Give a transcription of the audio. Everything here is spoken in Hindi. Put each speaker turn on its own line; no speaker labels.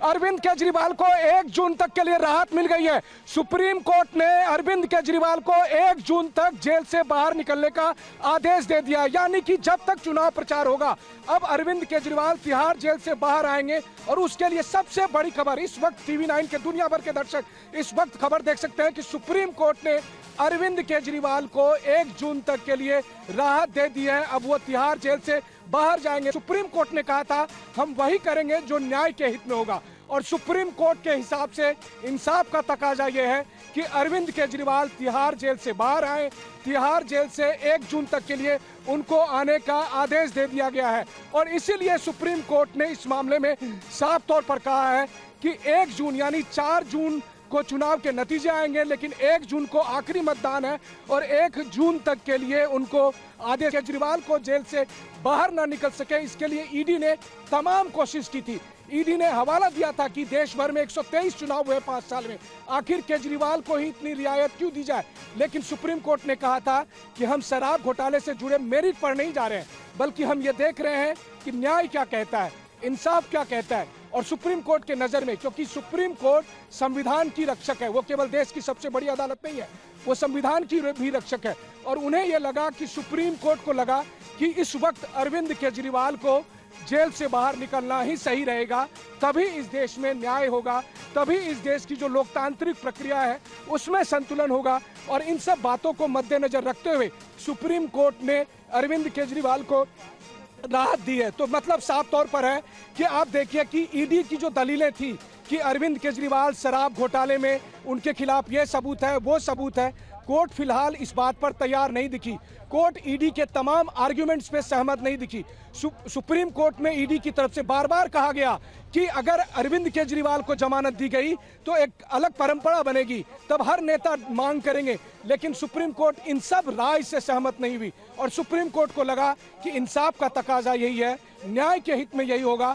अरविंद केजरीवाल को 1 जून तक के लिए राहत मिल गई है। सुप्रीम कोर्ट ने अरविंद केजरीवाल को 1 जून तक जेल से बाहर निकलने का आदेश दे दिया, यानी कि जब तक चुनाव प्रचार होगा अब अरविंद केजरीवाल तिहाड़ जेल से बाहर आएंगे। और उसके लिए सबसे बड़ी खबर, इस वक्त TV9 के दुनिया भर के दर्शक इस वक्त खबर देख सकते हैं कि सुप्रीम कोर्ट ने अरविंद केजरीवाल को 1 जून तक के लिए राहत दे दी है। अब वो तिहाड़ जेल से बाहर जाएंगे। सुप्रीम कोर्ट ने कहा था हम वही करेंगे जो न्याय के हित में होगा, और सुप्रीम कोर्ट के हिसाब से इंसाफ का तकाजा ये है कि अरविंद केजरीवाल तिहाड़ जेल से बाहर आए। तिहाड़ जेल से 1 जून तक के लिए उनको आने का आदेश दे दिया गया है, और इसीलिए सुप्रीम कोर्ट ने इस मामले में साफ तौर पर कहा है कि 1 जून यानी 4 जून को चुनाव के नतीजे आएंगे, लेकिन 1 जून को आखिरी मतदान है और 1 जून तक के लिए उनको आदेश। केजरीवाल को जेल से बाहर ना निकल सके, इसके लिए ईडी ने तमाम कोशिश की थी। ईडी ने हवाला दिया था कि देश भर में 123 चुनाव हुए 5 साल में, आखिर केजरीवाल को ही इतनी रियायत क्यों दी जाए। लेकिन सुप्रीम कोर्ट ने कहा था कि हम शराब घोटाले से जुड़े मेरिट पर नहीं जा रहे हैं, बल्कि हम ये देख रहे हैं कि न्याय क्या कहता है, इंसाफ क्या कहता है। और सुप्रीम कोर्ट के नजर में, क्योंकि सुप्रीम कोर्ट संविधान की रक्षक है, वो केवल देश की सबसे बड़ी अदालत नहीं है, वो संविधान की भी रक्षक है, और उन्हें यह लगा कि सुप्रीम कोर्ट को लगा कि इस वक्त अरविंद केजरीवाल को जेल से बाहर निकलना ही सही रहेगा, तभी इस देश में न्याय होगा, तभी इस देश की जो लोकतांत्रिक प्रक्रिया है उसमें संतुलन होगा। और इन सब बातों को मद्देनजर रखते हुए सुप्रीम कोर्ट ने अरविंद केजरीवाल को राहत दी है। तो मतलब साफ तौर पर है कि आप देखिए कि ईडी की जो दलीलें थी कि अरविंद केजरीवाल शराब घोटाले में उनके खिलाफ ये सबूत है वो सबूत है, कोर्ट फिलहाल इस बात पर तैयार नहीं दिखी। कोर्ट ईडी के तमाम आर्ग्यूमेंट्स पे सहमत नहीं दिखी। सुप्रीम कोर्ट में ईडी की तरफ से बार बार कहा गया कि अगर अरविंद केजरीवाल को जमानत दी गई तो एक अलग परंपरा बनेगी, तब हर नेता मांग करेंगे। लेकिन सुप्रीम कोर्ट इन सब राय से सहमत नहीं हुई, और सुप्रीम कोर्ट को लगा कि इंसाफ का तकाजा यही है, न्याय के हित में यही होगा।